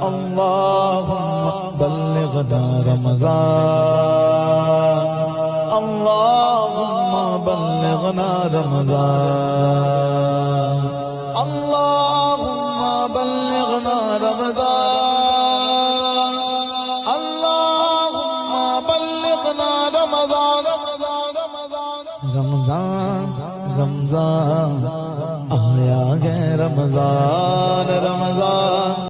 अल्लाहुम्मा बल्लिगना रमज़ान, अल्लाहुम्मा बल्लिगना रमज़ान, अल्लाहुम्मा बल्लिगना रमज़ान, अल्लाहुम्मा बल्लिगना रमज़ान। रमज़ान रमज़ान आया है रमज़ान रमज़ान।